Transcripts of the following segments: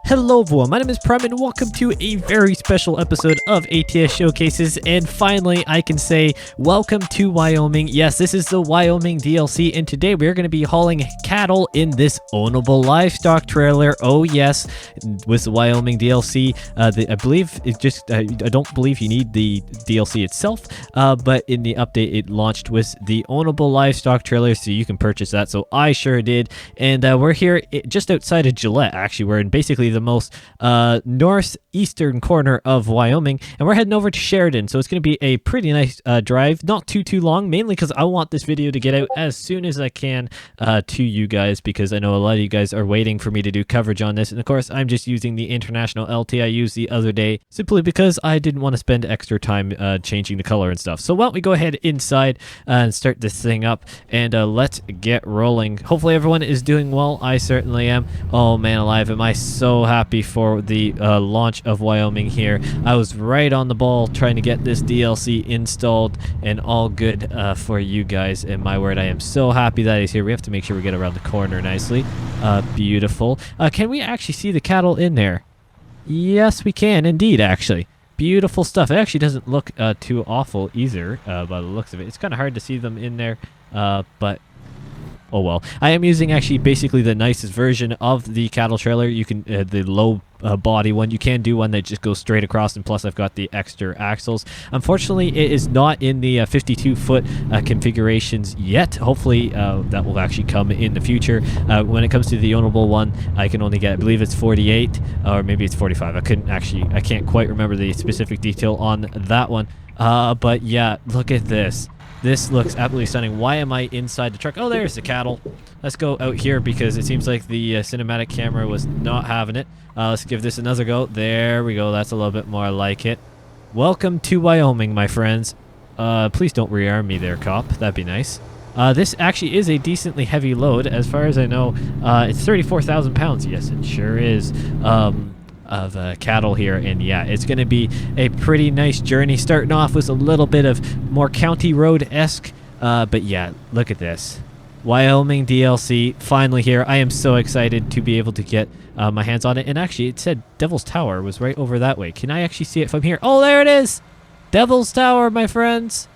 Hello everyone, my name is Prem and welcome to a very special episode of ATS Showcases, and finally I can say welcome to Wyoming. Yes, this is the Wyoming DLC, and today we're going to be hauling cattle in this ownable livestock trailer. Oh yes, with the Wyoming DLC, I believe it's just, I don't believe you need the DLC itself, but in the update it launched with the ownable livestock trailer, so you can purchase that. So I sure did, and we're here just outside of Gillette. Actually, we're in basically the most northeastern corner of Wyoming, and we're heading over to Sheridan. So it's going to be a pretty nice drive, not too long, mainly because I want this video to get out as soon as I can to you guys, because I know a lot of you guys are waiting for me to do coverage on this. And of course I'm just using the international LT I used the other day simply because I didn't want to spend extra time changing the color and stuff. So why don't we go ahead inside and start this thing up, and let's get rolling. Hopefully everyone is doing well. I certainly am. Oh man alive, am I so happy for the launch of Wyoming here. I was right on the ball trying to get this DLC installed and all good for you guys, and my word, I am so happy that he's here. We have to make sure we get around the corner nicely. Beautiful. Can we actually see the cattle in there? Yes, we can indeed, actually. Beautiful stuff. It actually doesn't look too awful either by the looks of it. It's kind of hard to see them in there, but oh well. I am using actually basically the nicest version of the cattle trailer. You can the low body one. You can do one that just goes straight across, and plus I've got the extra axles. Unfortunately, it is not in the 52-foot configurations yet. Hopefully that will actually come in the future. When it comes to the ownable one, I can only get, I believe it's 48 or maybe it's 45. I can't quite remember the specific detail on that one. But yeah, look at this. This looks absolutely stunning. Why am I inside the truck? Oh, there's the cattle. Let's go out here because it seems like the cinematic camera was not having it. Let's give this another go. There we go. That's a little bit more like it. Welcome to Wyoming, my friends. Please don't rearm me there, cop. That'd be nice. This actually is a decently heavy load. As far as I know, it's 34,000 pounds. Yes, it sure is. Of cattle here, and yeah, it's going to be a pretty nice journey, starting off with a little bit of more county road-esque, but yeah, look at this. Wyoming DLC finally here. I am so excited to be able to get my hands on it, and actually it said Devil's Tower was right over that way. Can I actually see it from here? Oh, there it is! Devil's Tower, my friends.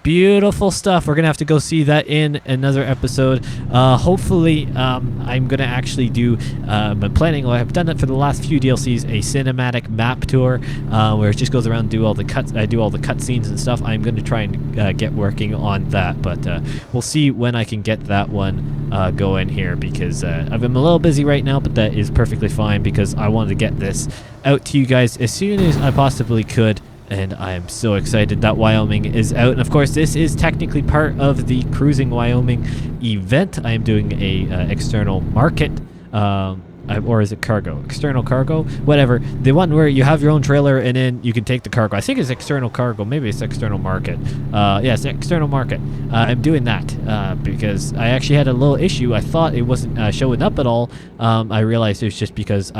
Beautiful stuff. We're gonna have to go see that in another episode. Hopefully I'm gonna actually do I'm planning, well, I've done it for the last few DLCs, a cinematic map tour where it just goes around and do all the cutscenes and stuff. I'm gonna try and get working on that, but we'll see when I can get that one going here, because I've been a little busy right now, but that is perfectly fine because I wanted to get this out to you guys as soon as I possibly could. And I am so excited that Wyoming is out. And of course, this is technically part of the Cruising Wyoming event. I am doing a external market, or is it cargo? External cargo? Whatever. The one where you have your own trailer and then you can take the cargo. I think it's external cargo. Maybe it's external market. Yeah, it's external market. I'm doing that because I actually had a little issue. I thought it wasn't showing up at all. I realized it was just because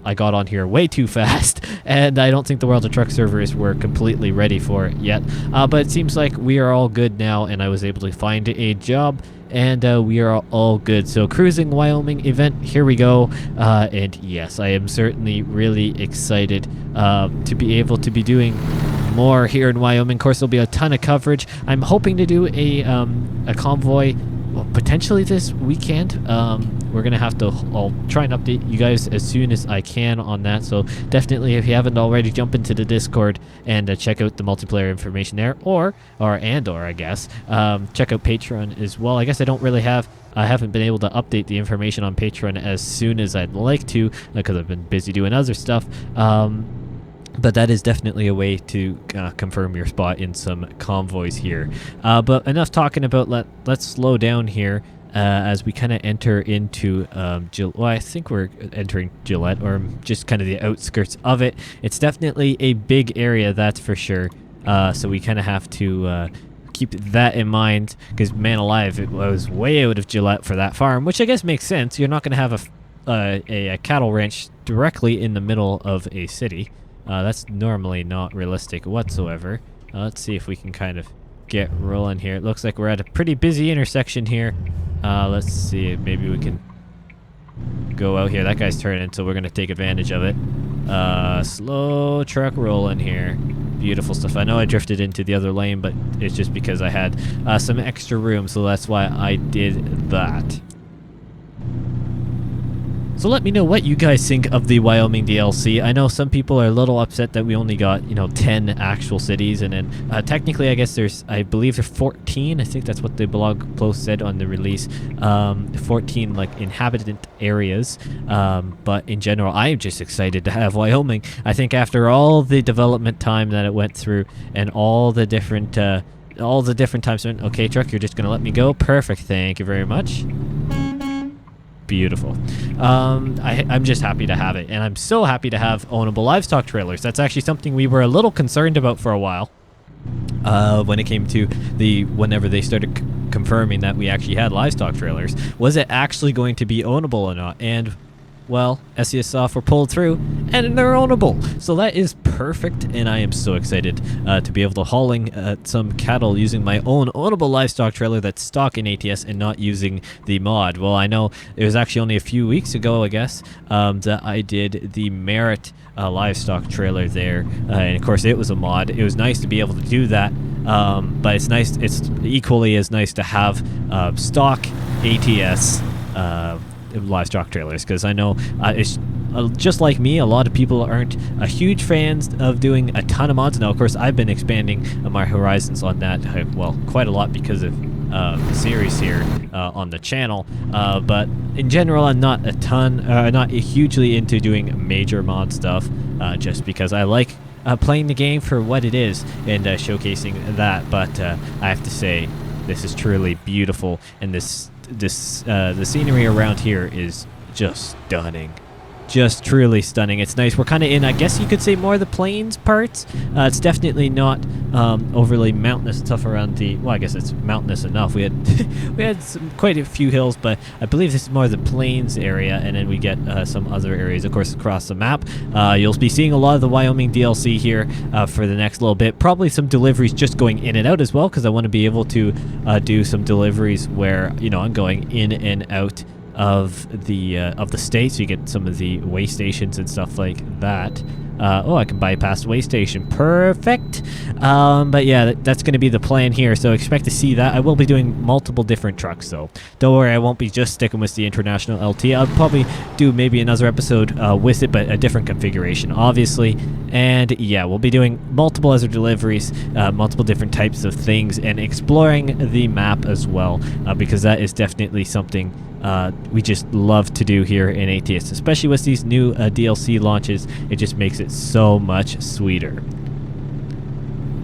I got on here way too fast, and I don't think the World of Truck servers were completely ready for it yet. But it seems like we are all good now, and I was able to find a job, and we are all good. So Cruising Wyoming event, here we go. And yes, I am certainly really excited to be able to be doing more here in Wyoming. Of course, there'll be a ton of coverage. I'm hoping to do a convoy, well, potentially this weekend. We're gonna have to, I'll try and update you guys as soon as I can on that, so definitely, if you haven't already, jump into the Discord and check out the multiplayer information there, or I guess check out Patreon as well. I guess I haven't been able to update the information on Patreon as soon as I'd like to, because I've been busy doing other stuff. But that is definitely a way to confirm your spot in some convoys here. But enough talking about, let's slow down here as we kind of enter into well, I think we're entering Gillette, or just kind of the outskirts of it. It's definitely a big area, that's for sure. So we kind of have to keep that in mind, because man alive, it was way out of Gillette for that farm, which I guess makes sense. You're not going to have a cattle ranch directly in the middle of a city. That's normally not realistic whatsoever. Let's see if we can kind of get rolling here. It looks like we're at a pretty busy intersection here. Let's see, maybe we can go out here. That guy's turning, so we're going to take advantage of it. Slow truck rolling here. Beautiful stuff. I know I drifted into the other lane, but it's just because I had some extra room, so that's why I did that. So let me know what you guys think of the Wyoming DLC. I know some people are a little upset that we only got, 10 actual cities, and then technically I guess I believe there's 14. I think that's what the blog post said on the release. 14 like inhabited areas. But in general, I'm just excited to have Wyoming. I think after all the development time that it went through and all the different times. Okay, truck, you're just gonna let me go. Perfect. Thank you very much. Beautiful. I'm just happy to have it, and I'm so happy to have ownable livestock trailers. That's actually something we were a little concerned about for a while. When it came to whenever they started confirming that we actually had livestock trailers, was it actually going to be ownable or not? And well, SES Software pulled through, and they're ownable. So that is perfect, and I am so excited to be able to hauling some cattle using my own ownable livestock trailer that's stock in ATS and not using the mod. Well, I know it was actually only a few weeks ago, I guess, that I did the Merit livestock trailer there, and of course it was a mod. It was nice to be able to do that, but it's equally as nice to have stock ATS livestock trailers, because I know it's just like me, a lot of people aren't huge fans of doing a ton of mods. Now, of course, I've been expanding my horizons on that, well, quite a lot because of the series here on the channel. But in general, I'm not not hugely into doing major mod stuff, just because I like playing the game for what it is and showcasing that. But I have to say, this is truly beautiful, and the scenery around here is just stunning. Just truly stunning. It's nice. We're kind of in, I guess you could say, more of the plains parts. It's definitely not overly mountainous stuff around the, well, I guess it's mountainous enough. We had quite a few hills, but I believe this is more of the plains area, and then we get some other areas, of course, across the map. You'll be seeing a lot of the Wyoming DLC here for the next little bit. Probably some deliveries just going in and out as well, because I want to be able to do some deliveries where, I'm going in and out of the state, so you get some of the way stations and stuff like that. I can bypass way station. Perfect. But yeah, that's going to be the plan here, so expect to see that. I will be doing multiple different trucks, so don't worry, I won't be just sticking with the International LT. I'll probably do maybe another episode with it, but a different configuration, obviously. And yeah, we'll be doing multiple other deliveries, multiple different types of things, and exploring the map as well, because that is definitely something we just love to do here in ATS, especially with these new DLC launches. It just makes it so much sweeter.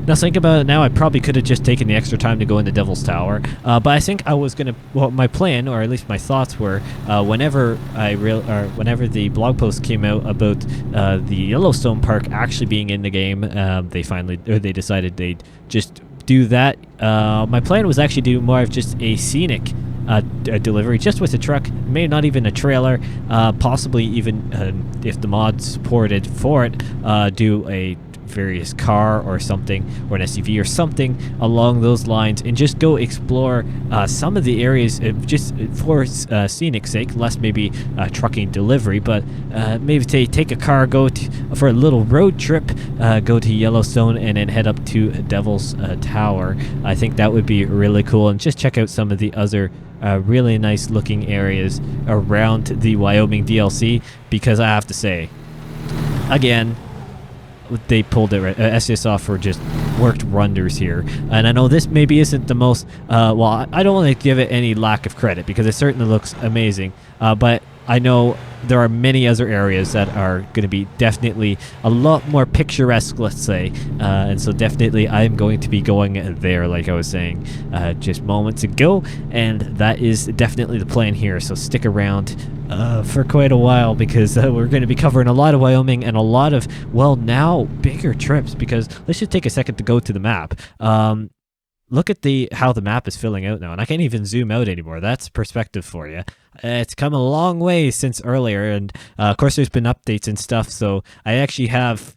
Now think about it now, I probably could have just taken the extra time to go in the Devil's Tower, but I think I was gonna, well, my plan, or at least my thoughts were, whenever the blog post came out about the Yellowstone Park actually being in the game, they decided they'd just do that. My plan was actually to do more of just a scenic a delivery just with a truck, maybe not even a trailer, possibly even if the mod supported for it, do a various car or something, or an SUV or something along those lines, and just go explore some of the areas just for scenic sake, less maybe trucking delivery, but maybe take a car, go for a little road trip, go to Yellowstone, and then head up to Devil's Tower. I think that would be really cool, and just check out some of the other really nice looking areas around the Wyoming DLC, because I have to say, again, they pulled it right. SES Software just worked wonders here, and I know this maybe isn't the most well, I don't want to give it any lack of credit, because it certainly looks amazing, but I know there are many other areas that are going to be definitely a lot more picturesque, let's say, and so definitely I'm going to be going there, like I was saying just moments ago, and that is definitely the plan here, so stick around for quite a while, because we're going to be covering a lot of Wyoming and a lot of, well, now bigger trips, because let's just take a second to go to the map. Look at how the map is filling out now, and I can't even zoom out anymore. That's perspective for you. It's come a long way since earlier, and of course there's been updates and stuff, so I actually have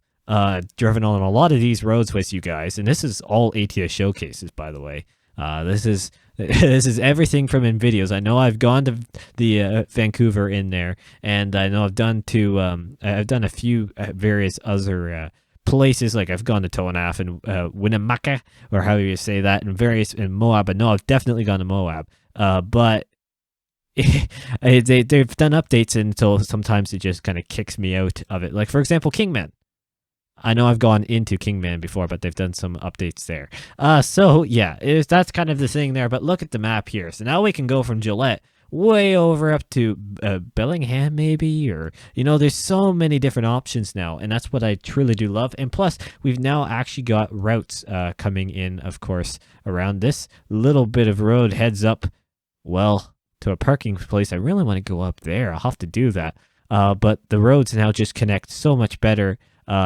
driven on a lot of these roads with you guys, and this is all ATS showcases, by the way. This is This is everything from in videos. I know I've gone to the Vancouver in there, and I know I've done a few various other places. Like I've gone to Toanaf and Winnemucca, or however you say that, and various in Moab. But no, I've definitely gone to Moab. But they've done updates, and so sometimes it just kind of kicks me out of it. Like for example, Kingman. I know I've gone into Kingman before, but they've done some updates there. So yeah, that's kind of the thing there. But look at the map here. So now we can go from Gillette way over up to Bellingham maybe, or there's so many different options now, and that's what I truly do love. And plus we've now actually got routes coming in, of course, around this little bit of road heads up, well, to a parking place. I really want to go up there. I'll have to do that. But the roads now just connect so much better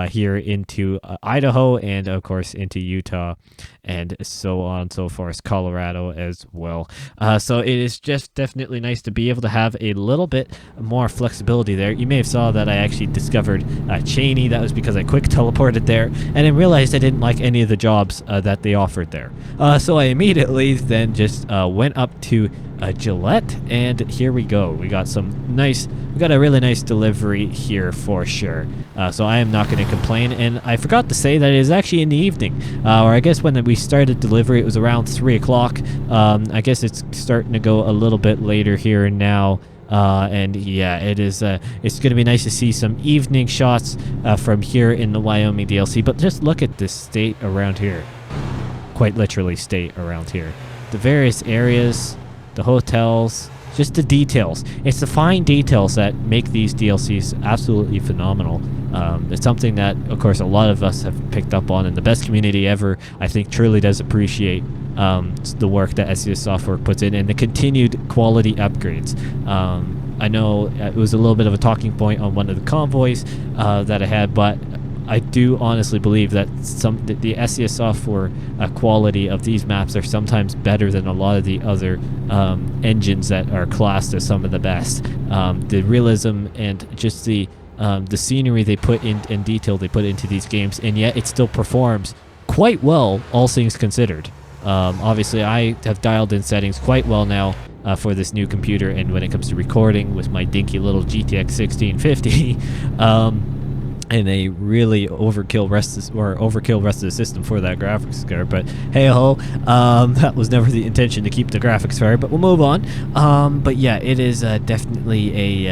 here into Idaho, and of course into Utah, and so on and so forth, Colorado as well. So it is just definitely nice to be able to have a little bit more flexibility there. You may have saw that I actually discovered Cheney. That was because I quick teleported there and then realized I didn't like any of the jobs that they offered there. So I immediately then just went up to Gillette, and here we go. We got a really nice delivery here for sure. So I am not going to complain. And I forgot to say that it is actually in the evening, or I guess when we started delivery it was around 3 o'clock. I guess it's starting to go a little bit later here and now. And yeah, it's going to be nice to see some evening shots from here in the Wyoming DLC. But just look at this state around here. Quite literally state around here. The various areas, the hotels, just the details. It's the fine details that make these DLCs absolutely phenomenal. It's something that, of course, a lot of us have picked up on, and the best community ever, I think, truly does appreciate the work that SES Software puts in and the continued quality upgrades. I know it was a little bit of a talking point on one of the convoys that I had, but I do honestly believe that the SES Software quality of these maps are sometimes better than a lot of the other engines that are classed as some of the best. The realism and just the scenery they put in and detail they put into these games, and yet it still performs quite well, all things considered. Obviously, I have dialed in settings quite well now for this new computer, and when it comes to recording with my dinky little GTX 1650. And a really overkill rest of the system for that graphics card, but hey ho, that was never the intention to keep the graphics card. But we'll move on. But yeah, it is definitely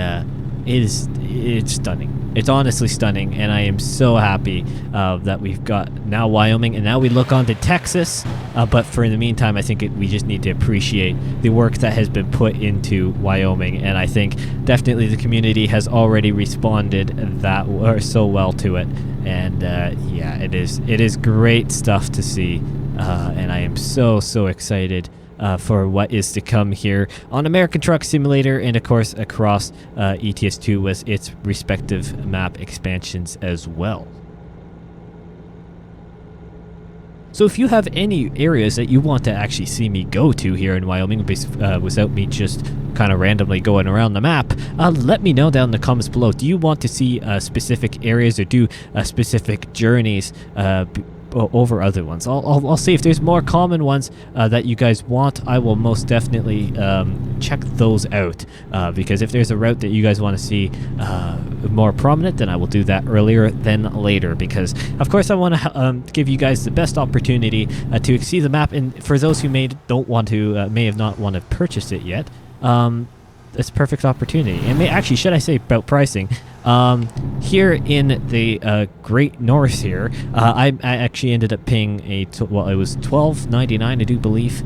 it's stunning. It's honestly stunning, and I am so happy that we've got now Wyoming, and now we look on to Texas. But for in the meantime, I think we just need to appreciate the work that has been put into Wyoming, and I think definitely the community has already responded so well to it. And yeah, it is great stuff to see, and I am so excited for what is to come here on American Truck Simulator, and of course across ETS2 with its respective map expansions as well. So if you have any areas that you want to actually see me go to here in Wyoming without me just kind of randomly going around the map, let me know down in the comments below. Do you want to see specific areas or do specific journeys over other ones? I'll see if there's more common ones that you guys want. I will most definitely check those out, because if there's a route that you guys want to see more prominent, then I will do that earlier than later, because of course I want to give you guys the best opportunity to see the map. And for those who may have not want to purchase it yet, it's a perfect opportunity. And actually, should I say about pricing? Here in the Great North here, I actually ended up paying it was $12.99, I do believe,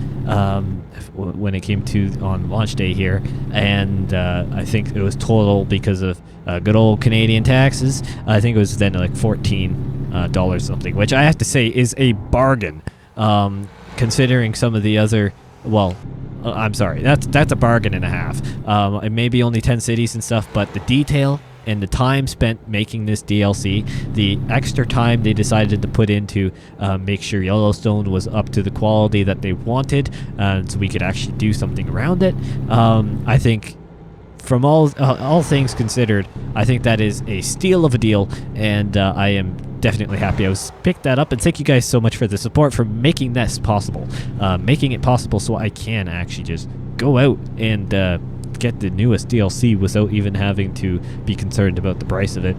when it came to on launch day here, and I think it was total because of good old Canadian taxes. I think it was then like $14 something, which I have to say is a bargain, considering some of the other. Well, I'm sorry, that's a bargain and a half. It may be only 10 cities and stuff, but the detail and the time spent making this DLC, the extra time they decided to put into make sure Yellowstone was up to the quality that they wanted, so we could actually do something around it. I think from all things considered, I think that is a steal of a deal, and I am definitely happy I was picked that up, and thank you guys so much for the support for making this possible, making it possible so I can actually just go out and get the newest DLC without even having to be concerned about the price of it,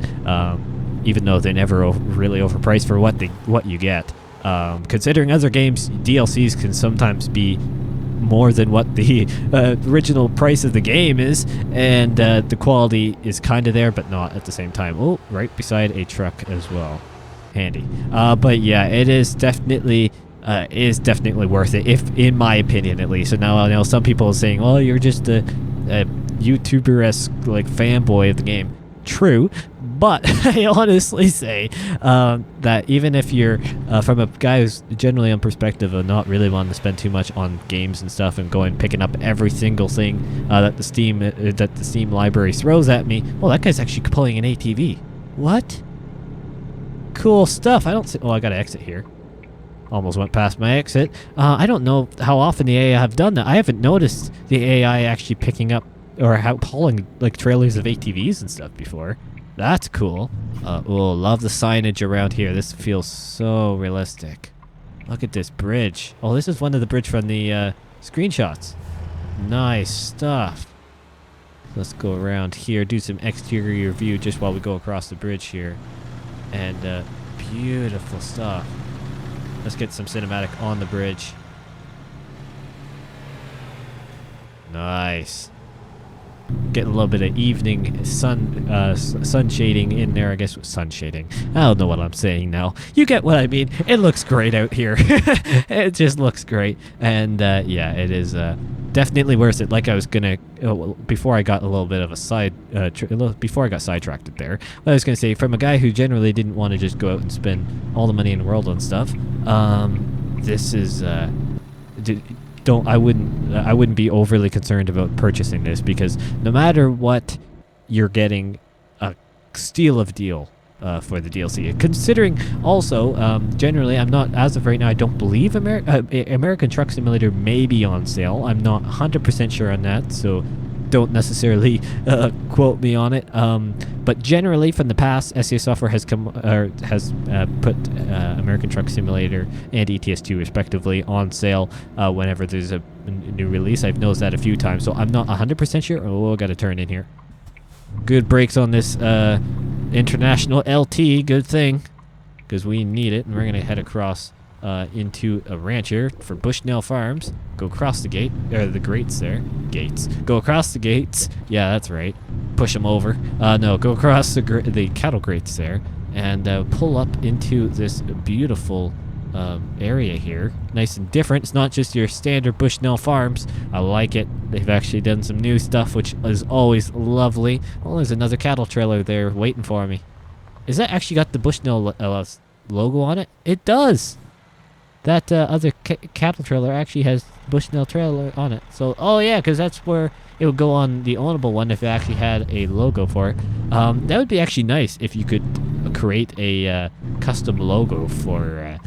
even though they're never really overpriced for what you get. Considering other games, DLCs can sometimes be more than what the original price of the game is, and the quality is kind of there, but not at the same time. Oh, right beside a truck as well. Handy. But yeah, it is definitely worth it, if in my opinion at least. So now I know some people are saying, "Oh, you're just a YouTuber-esque like fanboy of the game." True, but I honestly say that even if you're from a guy who's generally on perspective of not really wanting to spend too much on games and stuff and going picking up every single thing that the Steam library throws at me. Well, that guy's actually pulling an ATV. What? Cool stuff. I don't see. Oh, I gotta exit here. Almost went past my exit. I don't know how often the AI have done that. I haven't noticed the AI actually picking up or pulling like trailers of ATVs and stuff before. That's cool. Oh, love the signage around here. This feels so realistic. Look at this bridge. Oh, this is one of the bridge from the screenshots. Nice stuff. Let's go around here, do some exterior view just while we go across the bridge here. And beautiful stuff. Let's get some cinematic on the bridge. Nice. Getting a little bit of evening sun shading in there. I guess sun shading. I don't know what I'm saying now. You get what I mean. It looks great out here. It just looks great. And yeah, it is definitely worth it. Like I was gonna before I got a little bit of a before I got sidetracked there. I was gonna say, from a guy who generally didn't want to just go out and spend all the money in the world on stuff, this is I wouldn't be overly concerned about purchasing this, because no matter what, you're getting a steal of deal for the DLC. Considering also, generally, I'm not, as of right now, I don't believe American Truck Simulator may be on sale. I'm not 100% sure on that, so don't necessarily quote me on it. But generally, from the past, SES Software has put American Truck Simulator and ETS2 respectively on sale whenever there's a new release. I've noticed that a few times, so I'm not 100% sure. Oh, I got to turn in here. Good brakes on this International LT. Good thing, because we need it, and we're gonna head across into a ranch here for Bushnell Farms. Go across the gate, or the grates there. Gates. Go across the gates. Yeah, that's right. Push them over. No, go across the cattle grates there, and pull up into this beautiful area here. Nice and different. It's not just your standard Bushnell Farms. I like it. They've actually done some new stuff, which is always lovely. Oh, there's another cattle trailer there waiting for me. Is that actually got the Bushnell logo on it? It does. That other cattle trailer actually has Bushnell trailer on it. So, oh yeah, because that's where it would go on the ownable one if it actually had a logo for it. That would be actually nice if you could create a custom logo for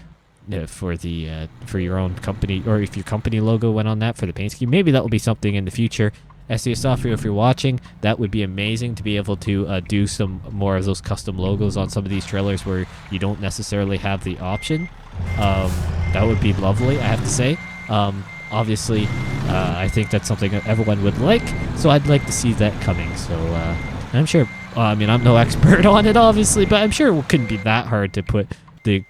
your own company, or if your company logo went on that for the paint scheme. Maybe that will be something in the future. SES Software, if you're watching, that would be amazing to be able to do some more of those custom logos on some of these trailers where you don't necessarily have the option. That would be lovely, I have to say. Obviously, I think that's something that everyone would like, so I'd like to see that coming. So I'm sure, I mean, I'm no expert on it, obviously, but I'm sure it couldn't be that hard to put the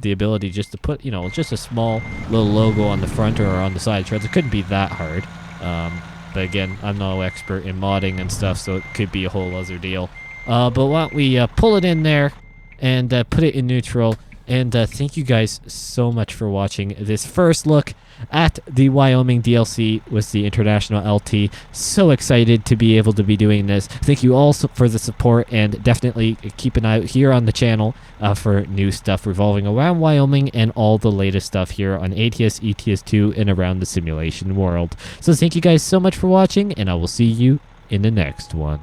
ability just to put, you know, just a small little logo on the front or on the side trailer. It couldn't be that hard. But again, I'm no expert in modding and stuff, so it could be a whole other deal. But why don't we pull it in there and put it in neutral. And thank you guys so much for watching this first look at the Wyoming DLC with the International LT. So excited to be able to be doing this. Thank you all for the support, and definitely keep an eye out here on the channel for new stuff revolving around Wyoming and all the latest stuff here on ATS, ETS2, and around the simulation world. So thank you guys so much for watching, and I will see you in the next one.